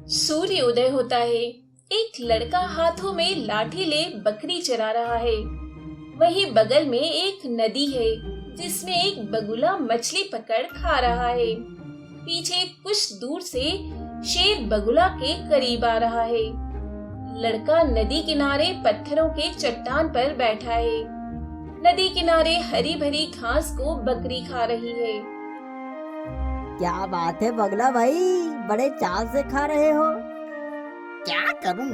सूर्य उदय होता है। एक लड़का हाथों में लाठी ले बकरी चरा रहा है। वहीं बगल में एक नदी है जिसमें एक बगुला मछली पकड़ खा रहा है। पीछे कुछ दूर से शेर बगुला के करीब आ रहा है। लड़का नदी किनारे पत्थरों के चट्टान पर बैठा है। नदी किनारे हरी भरी घास को बकरी खा रही है। क्या बात है बगला भाई, बड़े चाव से खा रहे हो। क्या करूं,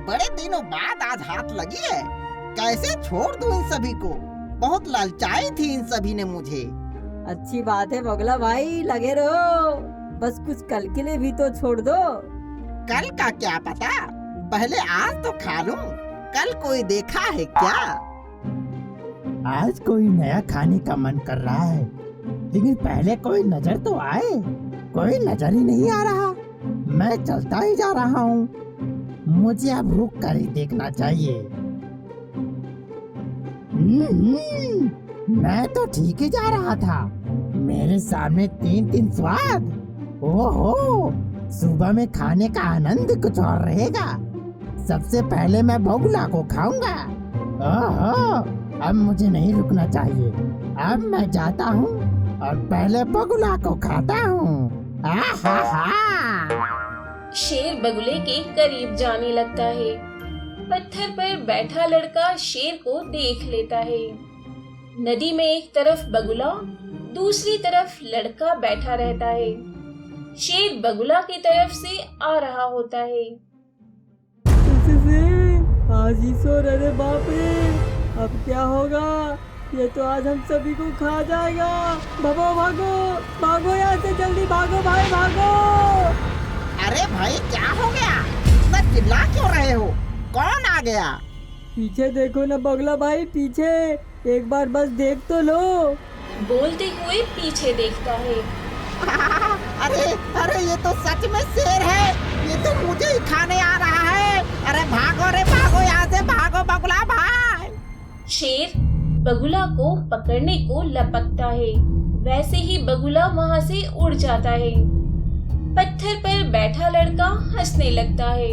बड़े दिनों बाद आज हाथ लगी है। कैसे छोड़ दूं इन सभी को। बहुत ललचाई थी इन सभी ने मुझे। अच्छी बात है बगला भाई, लगे रहो। बस कुछ कल के लिए भी तो छोड़ दो। कल का क्या पता, पहले आज तो खा लूं। कल कोई देखा है क्या? आज कोई नया खाने का मन कर रहा है, लेकिन पहले कोई नजर तो आए। कोई नजर ही नहीं आ रहा। मैं चलता ही जा रहा हूँ। मुझे अब रुक कर ही देखना चाहिए। मैं तो ठीक ही जा रहा था। मेरे सामने तीन स्वाद। ओहो, सुबह में खाने का आनंद कुछ और रहेगा। सबसे पहले मैं बगुला को खाऊंगा। ओहो, अब मुझे नहीं रुकना चाहिए। अब मैं जाता हूँ और पहले बगुला को खाता हूँ। शेर बगुले के करीब जाने लगता है। पत्थर पर बैठा लड़का शेर को देख लेता है। नदी में एक तरफ बगुला, दूसरी तरफ लड़का बैठा रहता है। शेर बगुला की तरफ से आ रहा होता है। आज ही सो रहे, बाप रे, अब क्या होगा? ये तो आज हम सभी को खा जाएगा। भागो भागो भागो, यहाँ से जल्दी भागो भाई, भागो। अरे भाई, क्या हो गया? इतना चिल्ला क्यों रहे हो? कौन आ गया? पीछे देखो ना बगला भाई, पीछे एक बार बस देख तो लो। बोलते हुए पीछे देखता है। अरे अरे, ये तो सच में शेर है। ये तो मुझे ही खाने आ रहा है। अरे भागो रे भागो, यहाँ से भागो बगुला भाई। शेर बगुला को पकड़ने को लपकता है। वैसे ही बगुला वहाँ से उड़ जाता है। पत्थर पर बैठा लड़का हंसने लगता है।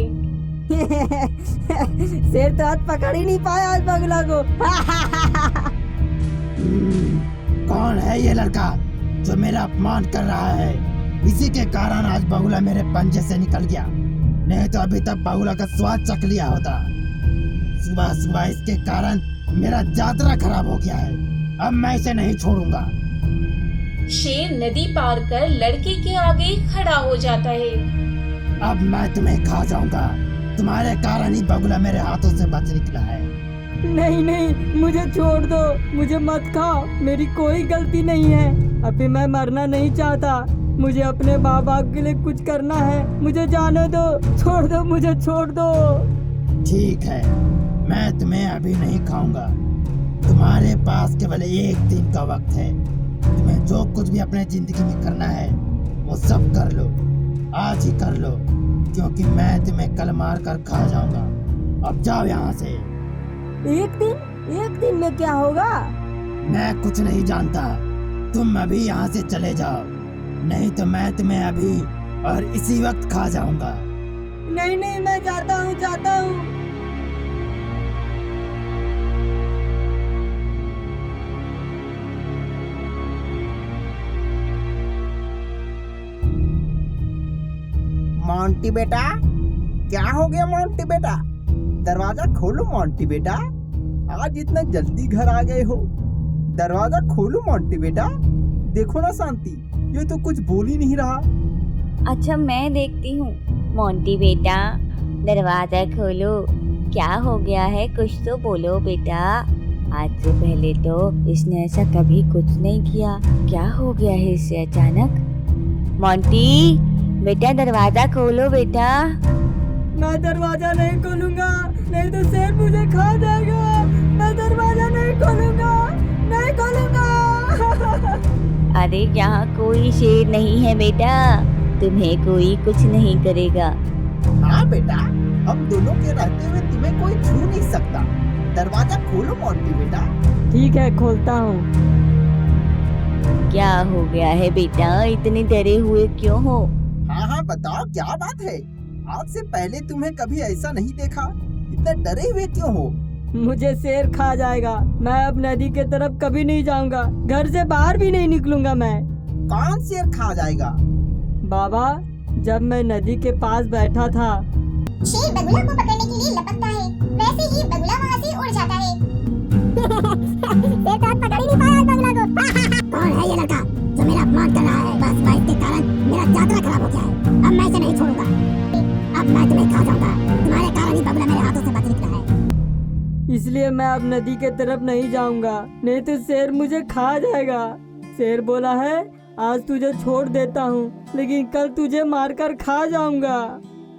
शेर तो आज पकड़ ही नहीं पाया आज बगुला को। कौन है ये लड़का जो मेरा अपमान कर रहा है? इसी के कारण आज बगुला मेरे पंजे से निकल गया। नहीं तो अभी तक बगुला का स्वाद चख लिया होता। सुबह सुबह इसके कारण मेरा यात्रा खराब हो गया है। अब मैं इसे नहीं छोड़ूंगा। शेर नदी पार कर लड़के के आगे खड़ा हो जाता है। अब मैं तुम्हें खा जाऊंगा। तुम्हारे कारण ही बगुला मेरे हाथों से बच निकला है। नहीं नहीं, मुझे छोड़ दो, मुझे मत खाओ। मेरी कोई गलती नहीं है। अभी मैं मरना नहीं चाहता। मुझे अपने माँ बाप के लिए कुछ करना है। मुझे जाने दो, छोड़ दो, मुझे छोड़ दो। ठीक है, मैं तुम्हें अभी नहीं खाऊंगा। तुम्हारे पास केवल एक दिन का वक्त है। तुम्हें जो कुछ भी अपने जिंदगी में करना है वो सब कर लो। आज ही कर लो, क्योंकि मैं तुम्हें कल मार कर खा जाऊंगा। अब जाओ यहाँ से। एक दिन में क्या होगा? मैं कुछ नहीं जानता। तुम अभी यहाँ से चले जाओ, नहीं तो मैं तुम्हें अभी और इसी वक्त खा जाऊंगा। नहीं नहीं, मैं जाता हूँ, जाता हूँ। मोंटी बेटा, क्या हो गया मोंटी बेटा? दरवाजा खोलो मोंटी बेटा। आज इतना जल्दी घर आ गए हो। दरवाजा खोलो मोंटी बेटा। देखो ना शांति, ये तो कुछ बोल ही नहीं रहा। अच्छा, मैं देखती हूँ। मोंटी बेटा, दरवाजा खोलो। क्या हो गया है? कुछ तो बोलो बेटा। आज से पहले तो इसने ऐसा कभी कुछ नहीं किया। क्या हो गया है इसे अचानक? मोंटी बेटा, दरवाजा खोलो बेटा। मैं दरवाजा नहीं खोलूंगा, नहीं तो शेर मुझे खा जाएगा। मैं दरवाजा नहीं खोलूंगा, नहीं खोलूंगा। अरे यहाँ कोई शेर नहीं है बेटा, तुम्हें कोई कुछ नहीं करेगा। हाँ बेटा, हम दोनों के रहते हुए तुम्हें कोई छू नहीं सकता। दरवाजा खोलो मोंटी बेटा। ठीक है, खोलता हूँ। क्या हो गया है बेटा? इतने डरे हुए क्यों हो? हाँ हाँ, बताओ क्या बात है। आज से पहले तुम्हें कभी ऐसा नहीं देखा। इतना डरे हुए क्यों हो? मुझे शेर खा जाएगा। मैं अब नदी के तरफ कभी नहीं जाऊंगा। घर से बाहर भी नहीं निकलूंगा मैं। कौन शेर खा जाएगा? बाबा, जब मैं नदी के पास बैठा था, शेर बगुला को पकड़ने के लिए लपकता है, वैसे ही बगुला वहाँ से उड़ जाता है। शेर पकड़ ही नहीं पाया बगुला को। कौन है ये लड़का जो मेरा अपमान कर रहा है? बस इसके कारण मेरा यात्रा खराब हो गया है। अब मैं इसे नहीं छोड़ूंगा। अब मैं तुम्हें खा जाऊंगा। तुम्हारे कारण ही बगुला मेरे हाथों से बच निकला है। इसलिए मैं अब नदी के तरफ नहीं जाऊंगा, नहीं तो शेर मुझे खा जाएगा। शेर बोला है, आज तुझे छोड़ देता हूँ, लेकिन कल तुझे मारकर खा जाऊंगा।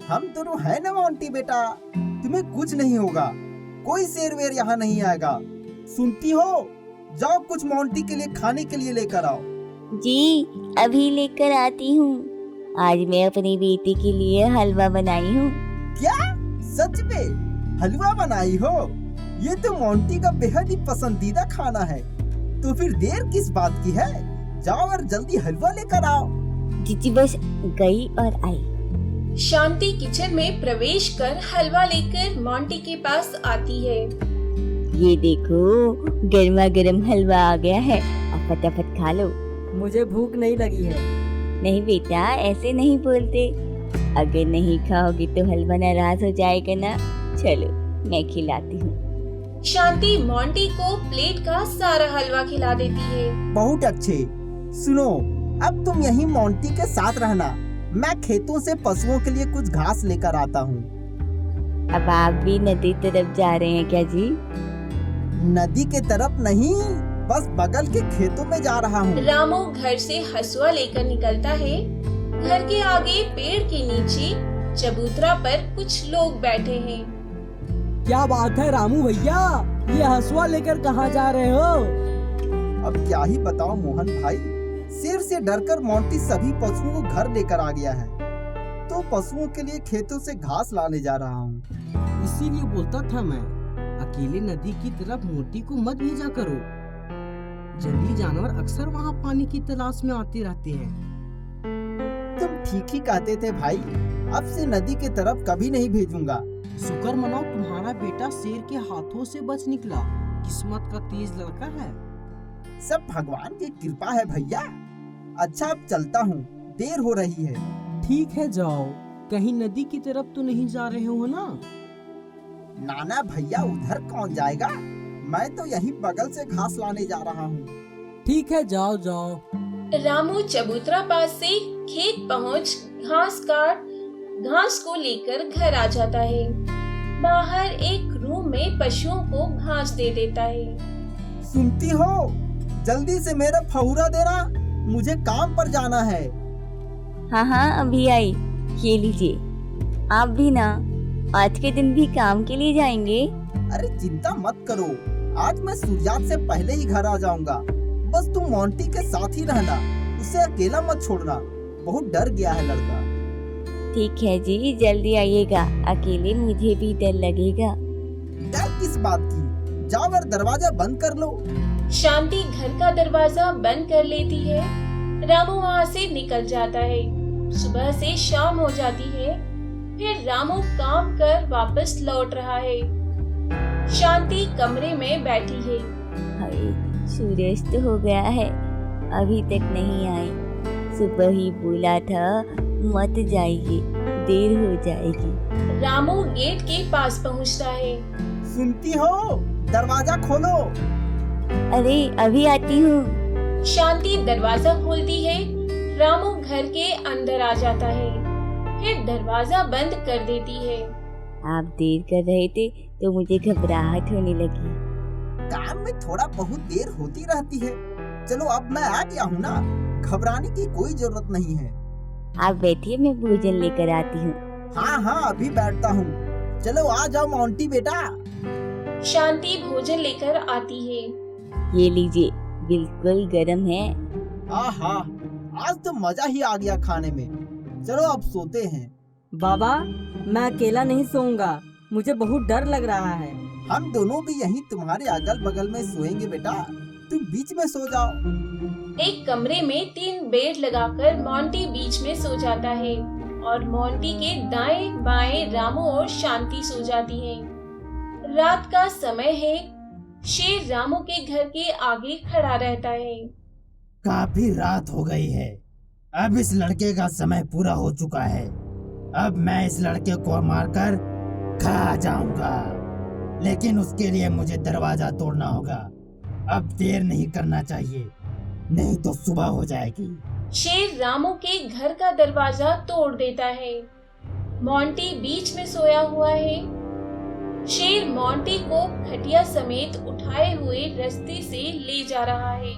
हम दोनों है ना मोंटी बेटा, तुम्हें कुछ नहीं होगा। कोई शेर वेर यहाँ नहीं आएगा। सुनती हो? जाओ कुछ मोंटी के लिए खाने के लिए लेकर आओ। जी, अभी लेकर आती हूँ। आज मैं अपनी बेटी के लिए हलवा बनाई हूँ। क्या सच में हलवा बनाई हो? ये तो मोंटी का बेहद ही पसंदीदा खाना है। तो फिर देर किस बात की है? जाओ और जल्दी हलवा लेकर आओ। जीजी बस गई और आई। शांति किचन में प्रवेश कर हलवा लेकर मोंटी के पास आती है। ये देखो, गर्मा गर्म हलवा आ गया है। अब फटाफट खा लो। मुझे भूख नहीं लगी है। नहीं बेटा, ऐसे नहीं बोलते। अगर नहीं खाओगी तो हलवा नाराज हो जाएगा ना। चलो मैं खिलाती हूँ। शांति मोंटी को प्लेट का सारा हलवा खिला देती है। बहुत अच्छे। सुनो, अब तुम यहीं मोंटी के साथ रहना। मैं खेतों से पशुओं के लिए कुछ घास लेकर आता हूँ। अब आप भी नदी तरफ जा रहे हैं क्या जी? नदी के तरफ नहीं, बस बगल के खेतों में जा रहा हूँ। रामू घर से हसुआ लेकर निकलता है। घर के आगे पेड़ के नीचे चबूतरा पर कुछ लोग बैठे हैं। क्या बात है रामू भैया, ये हसुआ लेकर कहाँ जा रहे हो? अब क्या ही बताओ मोहन भाई, शेर से डरकर मोंटी सभी पशुओं को घर लेकर आ गया है, तो पशुओं के लिए खेतों से घास लाने जा रहा हूँ। इसीलिए बोलता था मैं, अकेले नदी की तरफ मोंटी को मत भेजा करो। जंगली जानवर अक्सर वहाँ पानी की तलाश में आते रहते हैं। तुम ठीक ही कहते थे भाई, अब से नदी के तरफ कभी नहीं भेजूंगा। शुक्र मनाओ तुम्हारा बेटा शेर के हाथों से बच निकला। किस्मत का तेज लड़का है। सब भगवान की कृपा है भैया। अच्छा अब चलता हूँ, देर हो रही है। ठीक है जाओ, कहीं नदी की तरफ तो नहीं जा रहे हो ना? नाना भैया उधर कौन जाएगा, मैं तो यहीं बगल से घास लाने जा रहा हूँ। ठीक है जाओ जाओ। रामू चबूतरा पास से खेत पहुंच घास को लेकर घर आ जाता है। बाहर एक रूम में पशुओं को घास दे देता है। सुनती हो? जल्दी से मेरा फहुरा देना, मुझे काम पर जाना है। हाँ हाँ, अभी आई। ये लीजिए। आप भी ना आज के दिन भी काम के लिए जाएंगे? अरे चिंता मत करो, आज मैं सूर्यास्त से पहले ही घर आ जाऊंगा। बस तुम मोंटी के साथ ही रहना, उसे अकेला मत छोड़ना। बहुत डर गया है लड़का। ठीक है जी, जल्दी आइएगा। अकेले मुझे भी डर लगेगा। डर किस बात की? जाओ और दरवाजा बंद कर लो। शांति घर का दरवाजा बंद कर लेती है। रामू वहाँ से निकल जाता है। सुबह से शाम हो जाती है। फिर रामू काम कर वापस लौट रहा है। शांति कमरे में बैठी है। हाय, सूर्यास्त हो गया है, अभी तक नहीं आई। सुबह ही बोला था मत जाइए, देर हो जाएगी। रामू गेट के पास पहुँचता है। सुनती हो? दरवाजा खोलो। अरे अभी आती हूँ। शांति दरवाजा खोलती है। रामू घर के अंदर आ जाता है, फिर दरवाजा बंद कर देती है। आप देर कर रहे थे तो मुझे घबराहट होने लगी। काम में थोड़ा बहुत देर होती रहती है। चलो अब मैं आ गया हूँ ना, घबराने की कोई जरूरत नहीं है। आप बैठिए, मैं भोजन लेकर आती हूँ। हाँ हाँ अभी बैठता हूँ। चलो आ जाओ मोंटी बेटा। शांति भोजन लेकर आती है। ये लीजिए, बिल्कुल गरम है। आहा, आज तो मजा ही आ गया खाने में। चलो अब सोते हैं। बाबा, मैं अकेला नहीं सोऊंगा, मुझे बहुत डर लग रहा है। हम दोनों भी यहीं तुम्हारे अगल बगल में सोएंगे बेटा, तुम बीच में सो जाओ। एक कमरे में 3 बेड लगाकर मोंटी बीच में सो जाता है। और मोंटी के दाएं बाएं रामू और शांति सो जाती हैं। रात का समय है। शेर रामू के घर के आगे खड़ा रहता है। काफी रात हो गई है। अब इस लड़के का समय पूरा हो चुका है। अब मैं इस लड़के को मारकर खा जाऊंगा, लेकिन उसके लिए मुझे दरवाजा तोड़ना होगा। अब देर नहीं करना चाहिए, नहीं तो सुबह हो जाएगी। शेर रामू के घर का दरवाजा तोड़ देता है। मोंटी बीच में सोया हुआ है। शेर मोंटी को खटिया समेत उठाए हुए रास्ते से ले जा रहा है।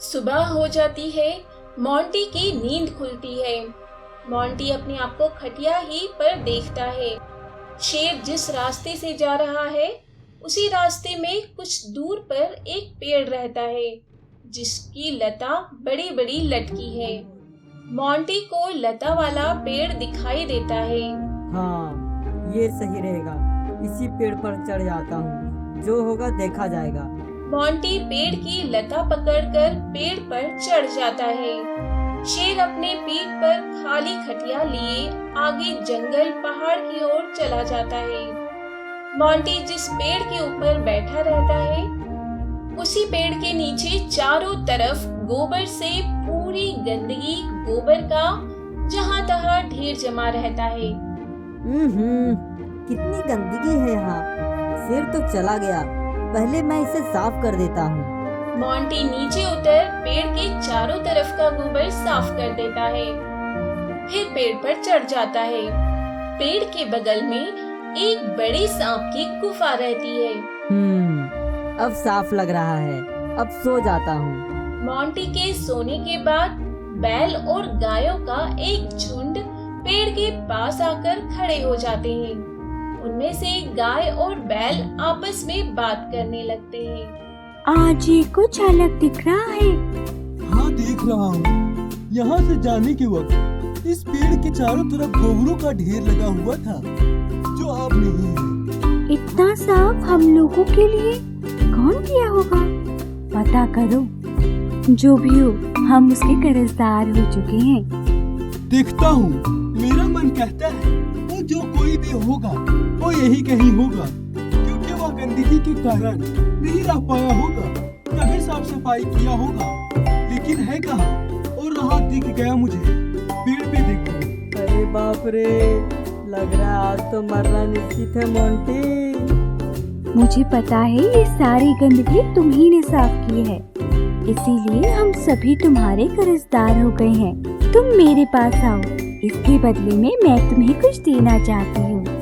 सुबह हो जाती है। मोंटी की नींद खुलती है। मोंटी अपने आप को खटिया ही पर देखता है। शेर जिस रास्ते से जा रहा है उसी रास्ते में कुछ दूर पर एक पेड़ रहता है जिसकी लता बड़ी बड़ी लटकी है। मोंटी को लता वाला पेड़ दिखाई देता है। हाँ, ये सही रहेगा। इसी पेड़ पर चढ़ जाता हूँ, जो होगा देखा जाएगा। मोंटी पेड़ की लता पकड़कर पेड़ पर चढ़ जाता है। शेर अपने पीठ पर खाली खटिया लिए आगे जंगल पहाड़ की ओर चला जाता है। मोंटी जिस पेड़ के ऊपर बैठा रहता है उसी पेड़ के नीचे चारों तरफ गोबर से पूरी गंदगी, गोबर का जहाँ तहाँ ढेर जमा रहता है। कितनी गंदगी है यहाँ। शेर तो चला गया, पहले मैं इसे साफ कर देता हूँ। मोंटी नीचे उतर पेड़ के चारों तरफ का गोबर साफ कर देता है। फिर पेड़ पर चढ़ जाता है। पेड़ के बगल में एक बड़ी सांप की गुफा रहती है। अब साफ लग रहा है, अब सो जाता हूँ। मोंटी के सोने के बाद बैल और गायों का एक झुंड पेड़ के पास आकर खड़े हो जाते हैं। उनमें से गाय और बैल आपस में बात करने लगते हैं। आज ये कुछ अलग दिख रहा है। हाँ, देख रहा हूँ। यहाँ से जाने के वक्त इस पेड़ के चारों तरफ गोबरों का ढेर लगा हुआ था, जो अब नहीं है। इतना साफ हम लोगों के लिए कौन किया होगा? पता करो। जो भी हो, हम उसके कर्जदार हो चुके हैं। देखता हूँ, मेरा मन कहता है वो जो कोई भी होगा वो यही कहीं होगा, क्योंकि वह गंदगी के कारण नहीं रह पाया होगा, कभी साफ सफाई किया होगा, लेकिन है कहाँ? और राह दिख गया मुझे, पेड़ पे देखो। अरे बाप रे, लग रहा है आज तो मरना निश्चित है मोंटी। मुझे पता है ये सारी गंदगी तुम ही ने साफ की है, इसीलिए हम सभी तुम्हारे कर्जदार हो गए हैं। तुम मेरे पास आओ, इसके बदले में मैं तुम्हें कुछ देना चाहती हूँ।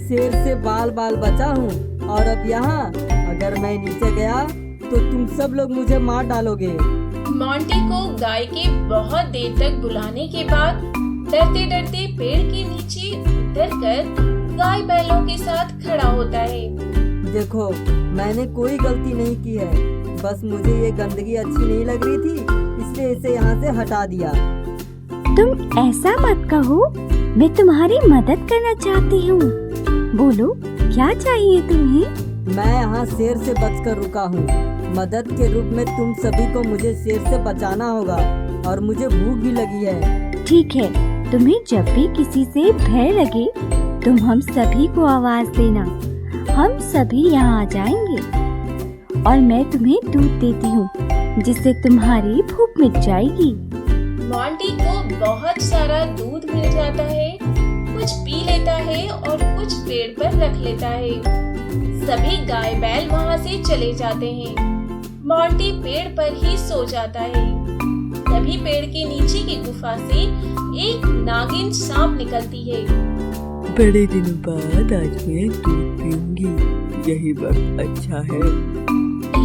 शेर से बाल बाल बचा हूँ, और अब यहाँ अगर मैं नीचे गया तो तुम सब लोग मुझे मार डालोगे। मोंटी को गाय के बहुत देर तक बुलाने के बाद डरते डरते पेड़ के नीचे उतरकर गाय बैलों के साथ खड़ा होता है। देखो, मैंने कोई गलती नहीं की है, बस मुझे ये गंदगी अच्छी नहीं लग रही थी, इसलिए इसे यहाँ से हटा दिया। तुम ऐसा मत कहो, मैं तुम्हारी मदद करना चाहती हूँ। बोलो, क्या चाहिए तुम्हें? मैं यहाँ शेर से बचकर रुका हूँ। मदद के रूप में तुम सभी को मुझे शेर से बचाना होगा, और मुझे भूख भी लगी है। ठीक है, तुम्हें जब भी किसी से भय लगे तुम हम सभी को आवाज देना, हम सभी यहाँ आ जाएंगे, और मैं तुम्हें दूध देती हूँ जिससे तुम्हारी भूख मिट जाएगी। मोंटी को बहुत सारा दूध मिल जाता है, कुछ पी लेता है और कुछ पेड़ पर रख लेता है। सभी गाय बैल वहाँ से चले जाते हैं। मोंटी पेड़ पर ही सो जाता है। तभी पेड़ के नीचे की गुफा से एक नागिन सांप निकलती है। बड़े दिनों बाद आज मैं दूध पीऊंगी, यही वक्त अच्छा है।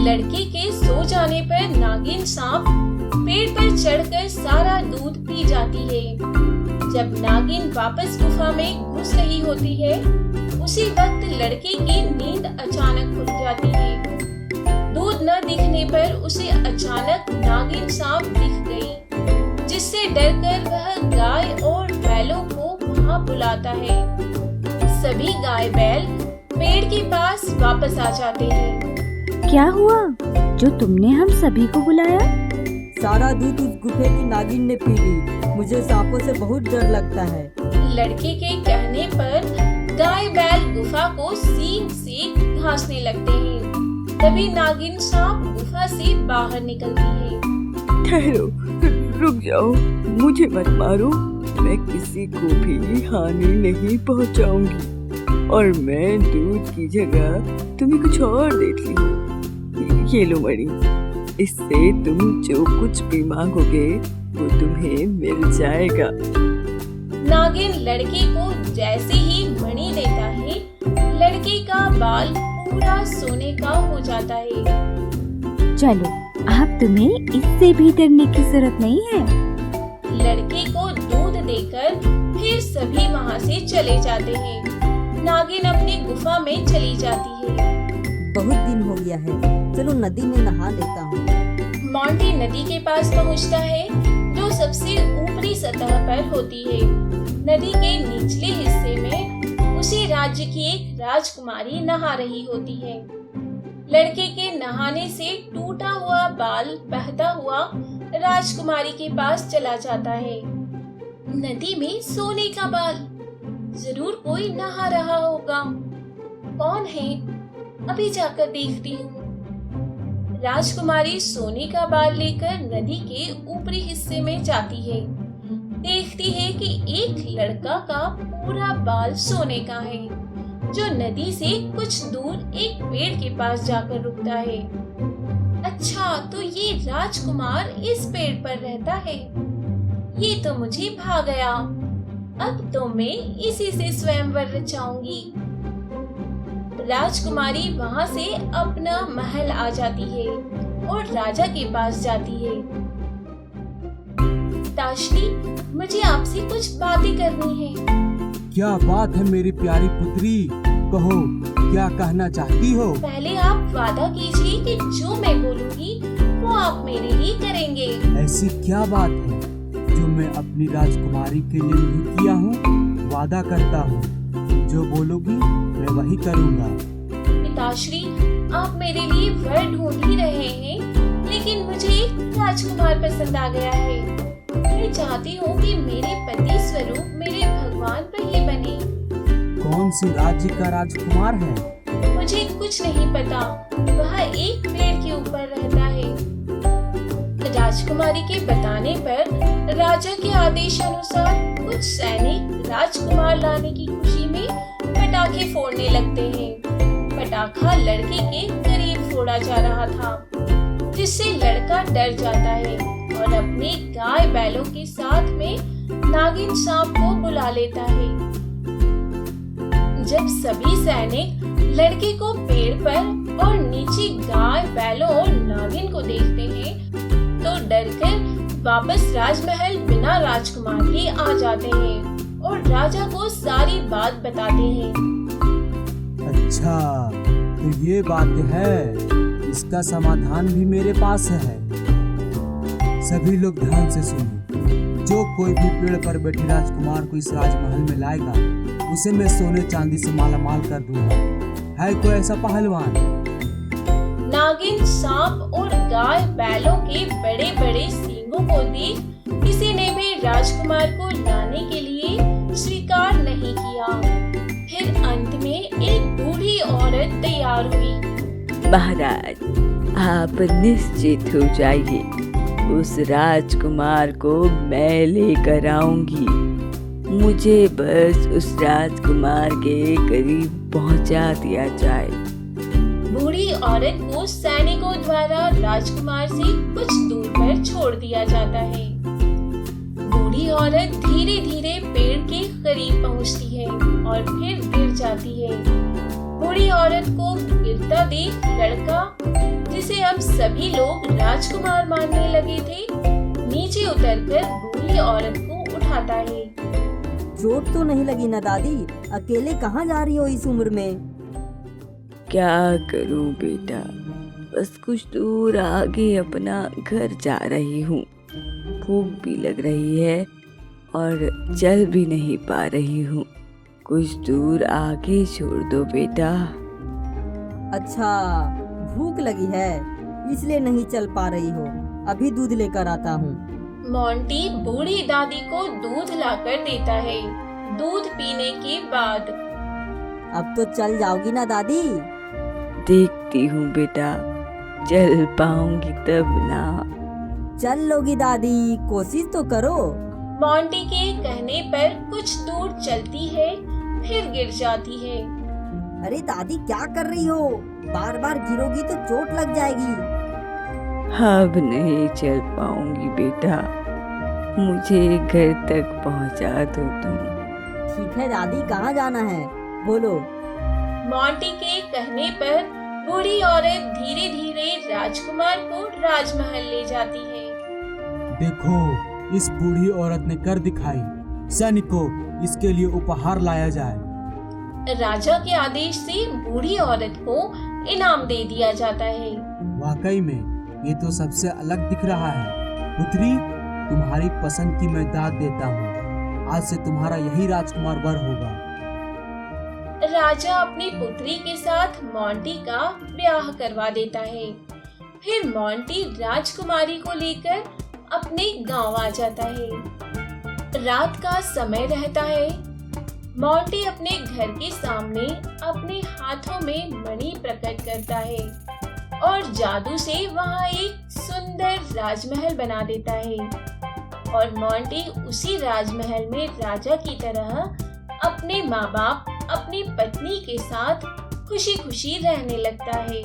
लड़के के सो जाने पर नागिन सांप पेड़ पर चढ़कर सारा दूध पी जाती है। जब नागिन वापस गुफा में घुस रही होती है उसी वक्त लड़के की नींद अचानक खुल जाती है। दूध न दिखने पर उसे अचानक नागिन सांप दिख गई, जिससे डरकर वह गाय और बैलों को वहाँ बुलाता है। सभी गाय बैल पेड़ के पास वापस आ जाते हैं। क्या हुआ जो तुमने हम सभी को बुलाया? सारा दूध उस गुफे की नागिन ने पी ली मुझे सांपों से बहुत डर लगता है। लड़के के कहने पर गाय बैल गुफा को सींग से घासने लगते हैं। तभी नागिन सांप गुफा से बाहर निकलती है। ठहरो, रुक जाओ, मुझे मत मारो। मैं किसी को भी हानि नहीं पहुंचाऊंगी और मैं दूध की जगह तुम्हें कुछ और देती हूँ। ये लो मणि, इससे तुम जो कुछ भी मांगोगे वो तुम्हें मिल जाएगा। नागिन लड़के को जैसे ही मणि देता है, लड़के का बाल पूरा सोने का हो जाता है। चलो, अब तुम्हें इससे भी डरने की जरूरत नहीं है। लड़के को दूध देकर फिर सभी वहाँ से चले जाते हैं। नागिन अपनी गुफा में चली जाती है। बहुत दिन हो गया है, चलो नदी में नहा लेता हूँ। मोंटी नदी के पास पहुँचता है, जो सबसे ऊपरी सतह पर होती है। नदी के निचले हिस्से में उसी राज्य की एक राजकुमारी नहा रही होती है। लड़के के नहाने से टूटा हुआ बाल बहता हुआ राजकुमारी के पास चला जाता है। नदी में सोने का बाल, जरूर कोई नहा रहा होगा। कौन है? अभी जाकर देखती हूँ। राजकुमारी सोने का बाल लेकर नदी के ऊपरी हिस्से में जाती है। देखती है कि एक लड़का का पूरा बाल सोने का है, जो नदी से कुछ दूर एक पेड़ के पास जाकर रुकता है। अच्छा, तो ये राजकुमार इस पेड़ पर रहता है। ये तो मुझे भा गया। अब तो मैं इसी से स्वयंवर रचाऊंगी। राजकुमारी वहाँ से अपना महल आ जाती है और राजा के पास जाती है। ताशनी, मुझे आपसे कुछ बातें करनी है। क्या बात है मेरी प्यारी पुत्री, कहो क्या कहना चाहती हो? पहले आप वादा कीजिए कि जो मैं बोलूंगी वो आप मेरे लिए करेंगे। ऐसी क्या बात है जो मैं अपनी राजकुमारी के लिए नहीं किया हूँ? वादा करता हूँ, जो बोलोगी मैं वही करूँगा। पिताश्री, आप मेरे लिए वर ढूंढ ही रहे हैं, लेकिन मुझे एक राजकुमार पसंद आ गया है। मैं चाहती हूँ कि मेरे पति स्वरूप मेरे भगवान वही बने। कौन सी राज्य का राजकुमार है? मुझे कुछ नहीं पता, वह एक पेड़ के ऊपर रहता है। राजकुमारी के बताने पर राजा के आदेश अनुसार कुछ सैनिक राजकुमार लाने की खुशी में पटाखे फोड़ने लगते हैं। पटाखा लड़के के करीब फोड़ा जा रहा था, जिससे लड़का डर जाता है और अपने गाय बैलों के साथ में नागिन सांप को बुला लेता है। जब सभी सैनिक लड़के को पेड़ पर और नीचे गाय बैलों और नागिन को देखते हैं, तो डरकर वापस राजमहल बिना राजकुमार के आ जाते हैं और राजा को सारी बात बताते हैं। अच्छा, तो ये बात है, इसका समाधान भी मेरे पास है। सभी लोग ध्यान से सुनो। जो कोई भी पेड़ पर बैठे राजकुमार को इस राजमहल में लाएगा, उसे मैं सोने चांदी से मालामाल कर दूंगा। है कोई ऐसा पहलवान? नागिन सांप और गाय बैलों के बड़े बड़े सींगों को देख किसी ने भी राजकुमार को लाने के लिए स्वीकार नहीं किया। फिर अंत में एक बूढ़ी औरत तैयार हुई। महाराज, आप निश्चित हो जाइए, उस राजकुमार को मैं लेकर आऊंगी। मुझे बस उस राजकुमार के करीब पहुंचा दिया जाए। बूढ़ी औरत को सैनिकों द्वारा राजकुमार से कुछ दूर पर छोड़ दिया जाता है। बूढ़ी औरत धीरे धीरे पेड़ के करीब पहुंचती है और फिर गिर जाती है। बूढ़ी औरत को गिरता देख लड़का, जिसे अब सभी लोग राजकुमार मानने लगे थे, नीचे उतरकर बूढ़ी औरत को उठाता है। चोट तो नहीं लगी ना दादी? अकेले कहाँ जा रही हो इस उम्र में? क्या करूं बेटा, बस कुछ दूर आगे अपना घर जा रही हूँ। भूख भी लग रही है और चल भी नहीं पा रही हूँ। कुछ दूर आगे छोड़ दो बेटा। अच्छा, भूख लगी है इसलिए नहीं चल पा रही हो। अभी दूध लेकर आता हूँ। मोंटी बूढ़ी दादी को दूध लाकर देता है। दूध पीने के बाद अब तो चल जाओगी ना दादी? देखती हूँ बेटा, चल पाऊंगी तब ना। चल लोगी दादी, कोशिश तो करो। मोंटी के कहने पर कुछ दूर चलती है, फिर गिर जाती है। अरे दादी क्या कर रही हो? बार बार गिरोगी तो चोट लग जाएगी। अब नहीं चल पाऊंगी बेटा, मुझे घर तक पहुंचा दो तुम। ठीक है दादी, कहाँ जाना है बोलो। मोंटी के कहने पर बूढ़ी औरत धीरे धीरे राजकुमार को राजमहल ले जाती है। देखो, इस बूढ़ी औरत ने कर दिखाई। सैनिकों, इसके लिए उपहार लाया जाए। राजा के आदेश से बूढ़ी औरत को इनाम दे दिया जाता है। वाकई में ये तो सबसे अलग दिख रहा है। पुत्री, तुम्हारी पसंद की मैं दाद देता हूँ। आज से तुम्हारा यही राजकुमार वर होगा। राजा अपनी पुत्री के साथ मोंटी का ब्याह करवा देता है। फिर मोंटी राजकुमारी को लेकर अपने गांव आ जाता है। रात का समय रहता है। मोंटी अपने घर के सामने अपने हाथों में मणि प्रकट करता है और जादू से वहां एक सुंदर राजमहल बना देता है। और मोंटी उसी राजमहल में राजा की तरह अपने माँ बाप, अपनी पत्नी के साथ खुशी खुशी रहने लगता है।